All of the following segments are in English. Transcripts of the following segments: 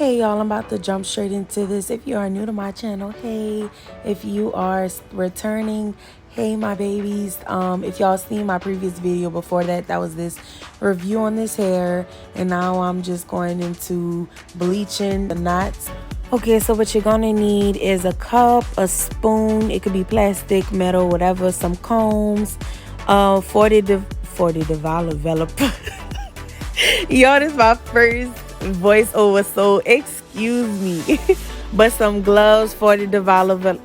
Okay, y'all, I'm about to jump straight into this. If you are new to my channel, hey. If you are returning, hey, my babies. If y'all seen my previous video before that, that was this review on this hair. And now I'm just going into bleaching the knots. Okay, so what you're gonna need is a cup, a spoon, it could be plastic, metal, whatever, some combs, 40 developer. Yo, this is my first voiceover, so excuse me. But some gloves, 40 developer,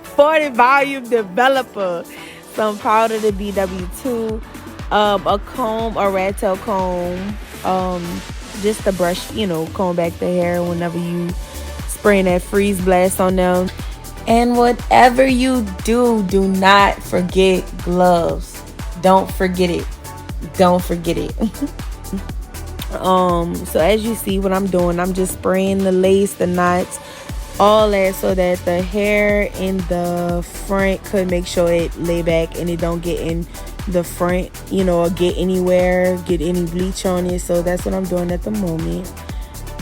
40 volume developer, some powder to BW2, a comb, a rat tail comb, just to brush, comb back the hair whenever you spraying that freeze blast on them. And whatever you do, do not forget gloves. Don't forget it. Don't forget it. So as you see what I'm doing, I'm just spraying the lace, the knots, all that, so that the hair in the front could make sure it lay back and it don't get in the front, or get anywhere, get any bleach on it. So that's what I'm doing at the moment.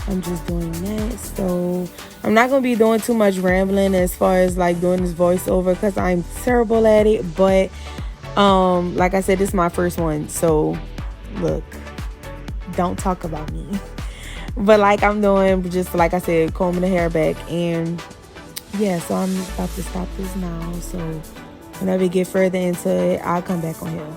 I'm just doing that. So I'm not gonna be doing too much rambling as far as like doing this voiceover, because I'm terrible at it. But like I said, this is my first one, so look, don't talk about me. But like I'm doing, just like I said, combing the hair back. And yeah, so I'm about to stop this now, so whenever we get further into it, I'll come back on here.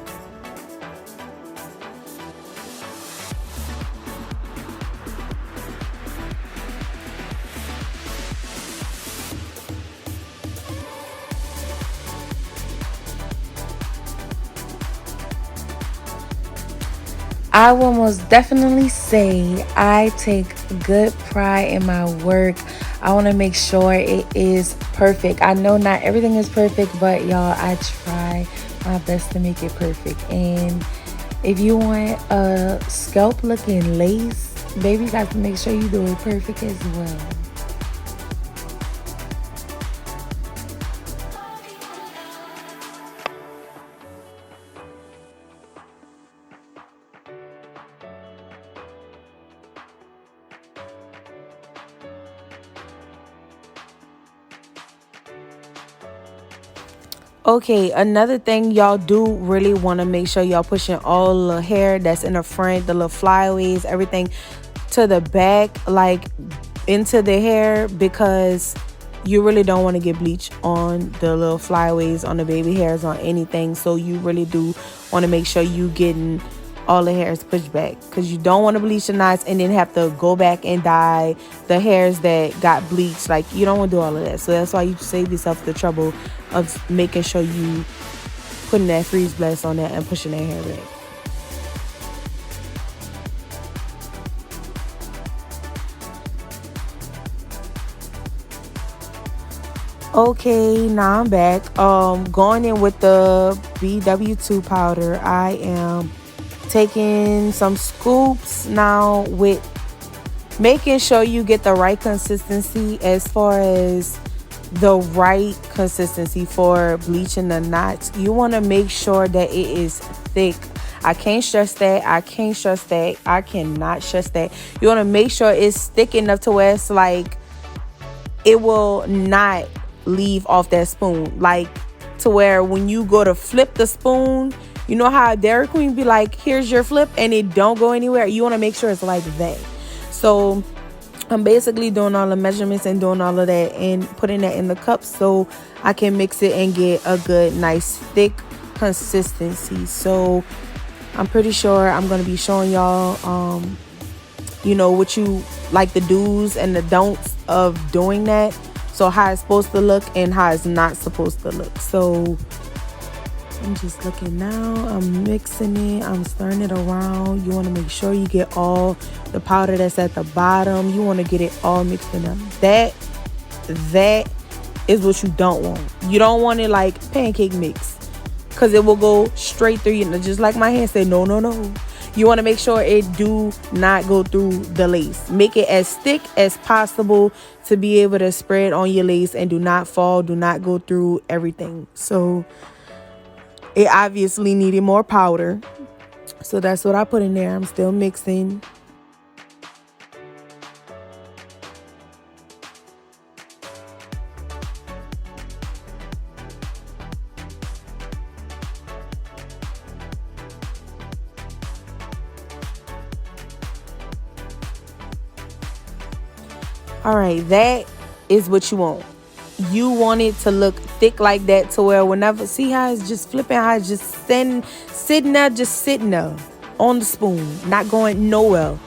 I will most definitely say I take good pride in my work. I want to make sure it is perfect. I know not everything is perfect, but y'all, I try my best to make it perfect. And if you want a scalp looking lace, baby, you got to make sure you do it perfect as well. Okay, another thing, y'all do really want to make sure y'all pushing all the hair that's in the front, the little flyaways, everything to the back, like into the hair, because you really don't want to get bleach on the little flyaways, on the baby hairs, on anything. So you really do want to make sure you getting all the hairs pushed back, because you don't want to bleach the knots and then have to go back and dye the hairs that got bleached. Like, you don't want to do all of that. So that's why you save yourself the trouble of making sure you putting that freeze blast on that and pushing that hair back. Okay, now I'm back. Going in with the BW2 powder. I am taking some scoops now, with making sure you get the right consistency, as far as the right consistency for bleaching the knots. You want to make sure that it is thick. I can't stress that. I can't stress that. I cannot stress that. You want to make sure it's thick enough to where it's like it will not leave off that spoon, like to where when you go to flip the spoon, you know how Dairy Queen be like, here's your flip, and it don't go anywhere. You want to make sure it's like that. So I'm basically doing all the measurements and doing all of that and putting that in the cup so I can mix it and get a good, nice, thick consistency. So I'm pretty sure I'm going to be showing y'all, what you like, the do's and the don'ts of doing that. So how it's supposed to look and how it's not supposed to look. So I'm just looking now. I'm mixing it. I'm stirring it around. You want to make sure you get all the powder that's at the bottom. You want to get it all mixed in up. That is what you don't want. You don't want it like pancake mix, because it will go straight through you. Just like my hand said, no. You want to make sure it do not go through the lace. Make it as thick as possible to be able to spread on your lace and do not fall, do not go through everything. So it obviously needed more powder. So that's what I put in there. I'm still mixing. All right, that is what you want. You want it to look thick like that to where whenever, see how it's just flipping, how it's just sitting there on the spoon, not going nowhere.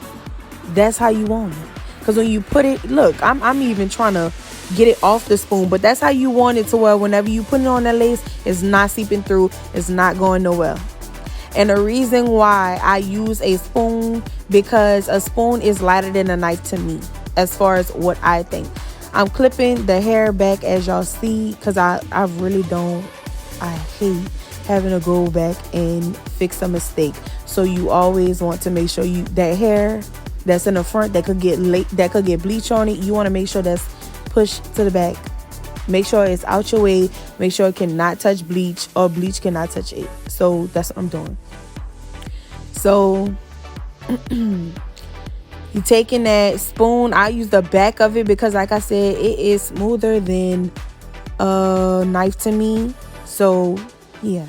That's how you want it. Because when you put it, look, I'm even trying to get it off the spoon, but that's how you want it to where whenever you put it on that lace, it's not seeping through, it's not going nowhere. And the reason why I use a spoon, because a spoon is lighter than a knife to me, as far as what I think. I'm clipping the hair back as y'all see, because I really don't, I hate having to go back and fix a mistake. So you always want to make sure that hair that's in the front that could get bleach on it, you want to make sure that's pushed to the back. Make sure it's out your way. Make sure it cannot touch bleach, or bleach cannot touch it. So that's what I'm doing. So you taking that spoon, I use the back of it because, like I said, it is smoother than a knife to me. So yeah,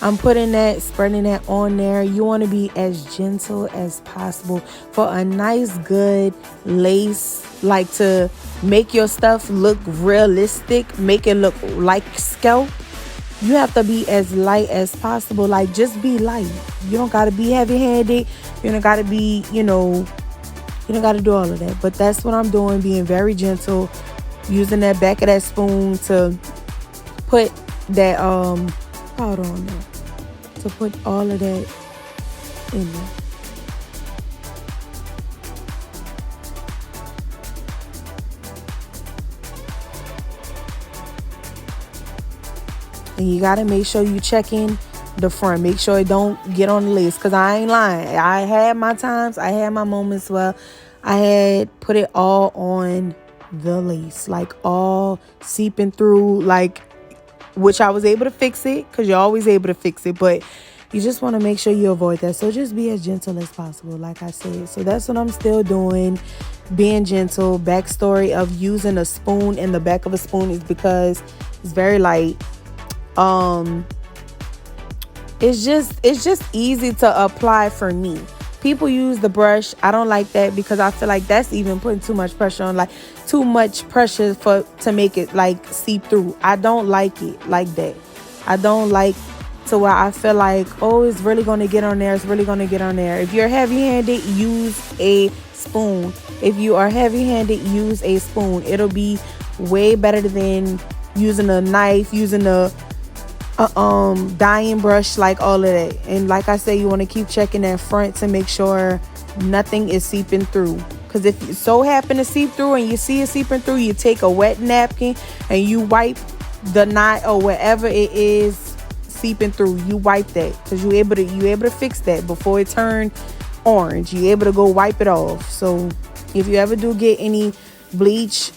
I'm putting that, spreading that on there. You want to be as gentle as possible for a nice, good lace, like to make your stuff look realistic, make it look like scalp. You have to be as light as possible. Like, just be light. You don't got to be heavy-handed. You don't got to be, you don't got to do all of that. But that's what I'm doing, being very gentle, using that back of that spoon to put that powder on there, to put all of that in there. And you got to make sure you check in the front. Make sure it don't get on the lace. Because I ain't lying. I had my times. I had my moments where I had put it all on the lace. Like, all seeping through. Like, which I was able to fix it. Because you're always able to fix it. But you just want to make sure you avoid that. So just be as gentle as possible, like I said. So that's what I'm still doing. Being gentle. Backstory of using a spoon in the back of a spoon is because it's very light. It's just easy to apply for me. People use the brush. I don't like that because I feel like that's even putting too much pressure on, like too much pressure to make it like seep through. I don't like it like that. I don't like to where I feel like, oh, it's really going to get on there. It's really going to get on there. If you're heavy-handed, use a spoon. If you are heavy-handed, use a spoon. It'll be way better than using a knife, using a dyeing brush, like all of that. And like I say, you want to keep checking that front to make sure nothing is seeping through. Because if you so happen to seep through and you see it seeping through, you take a wet napkin and you wipe the knot or whatever it is seeping through. You wipe that, because you able to fix that before it turn orange. You able to go wipe it off. So if you ever do get any bleach,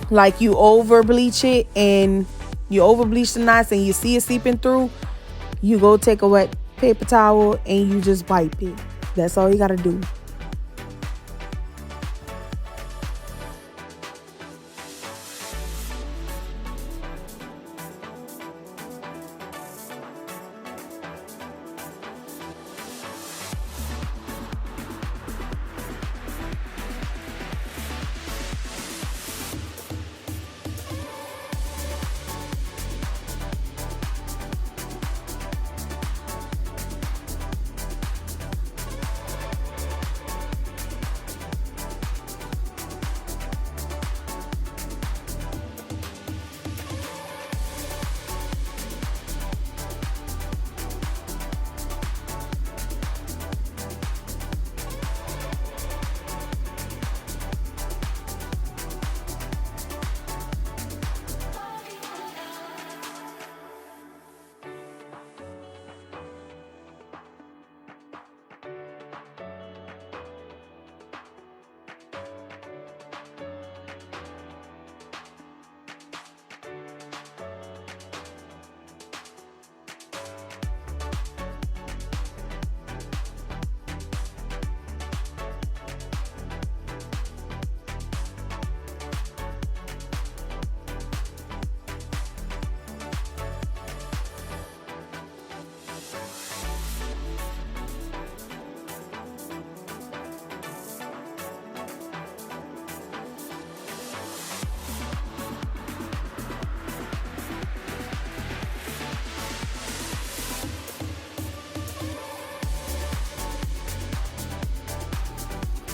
like you over bleach it and you over bleach the knots and you see it seeping through, you go take a wet paper towel and you just wipe it. That's all you got to do.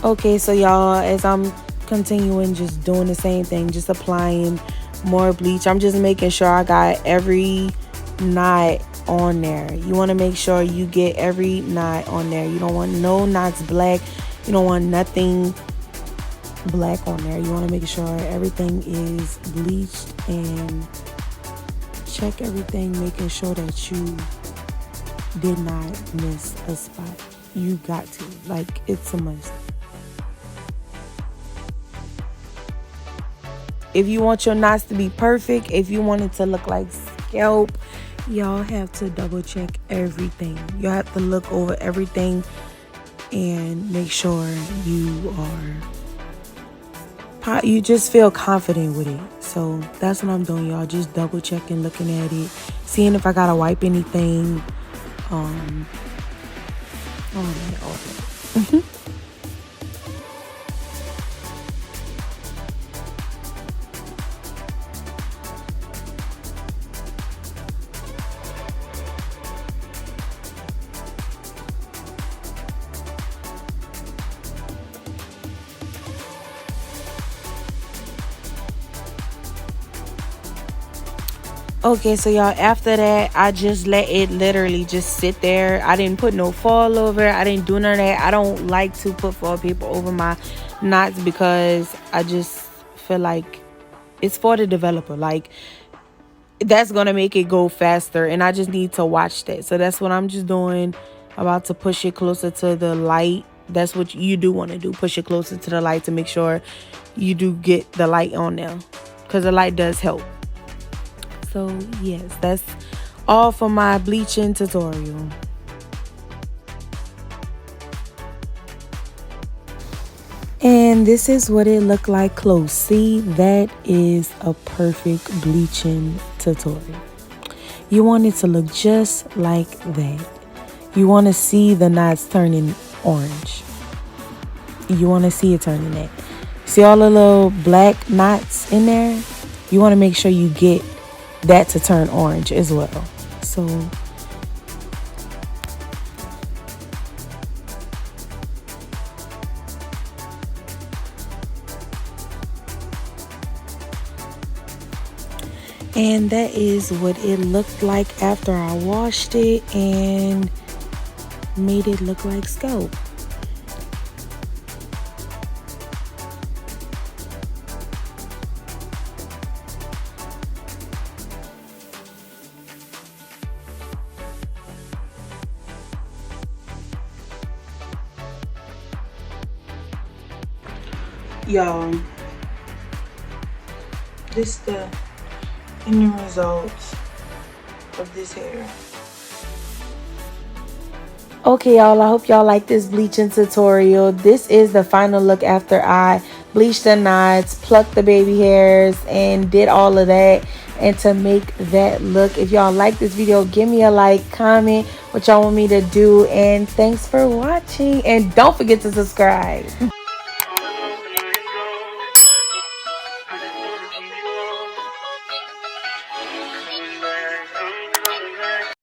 Okay, so y'all, as I'm continuing just doing the same thing, just applying more bleach, I'm just making sure I got every knot on there. You want to make sure you get every knot on there. You don't want no knots black. You don't want nothing black on there. You want to make sure everything is bleached, and check everything, making sure that you did not miss a spot. You got to, like, it's a must. If you want your knots to be perfect, if you want it to look like scalp, y'all have to double check everything. You have to look over everything and make sure you just feel confident with it. So that's what I'm doing, y'all. Just double checking, looking at it, seeing if I gotta wipe anything. All that. Okay, so y'all, after that, I just let it literally just sit there. I didn't put no foil over it. I didn't do none of that. I don't like to put foil paper over my knots because I just feel like it's for the developer. Like, that's going to make it go faster, and I just need to watch that. So that's what I'm just doing. About to push it closer to the light. That's what you do want to do. Push it closer to the light to make sure you do get the light on there, because the light does help. So yes, that's all for my bleaching tutorial. And this is what it looked like close. See, that is a perfect bleaching tutorial. You want it to look just like that. You want to see the knots turning orange. You want to see it turning that. See all the little black knots in there? You want to make sure you get that to turn orange as well. So and that is what it looked like after I washed it and made it look like scalp. Y'all, this the end results of this hair. Okay, y'all, I hope y'all like this bleaching tutorial. This is the final look after I bleached the knots, plucked the baby hairs, and did all of that. And to make that look, if y'all like this video, give me a like, comment what y'all want me to do, and thanks for watching, and don't forget to subscribe.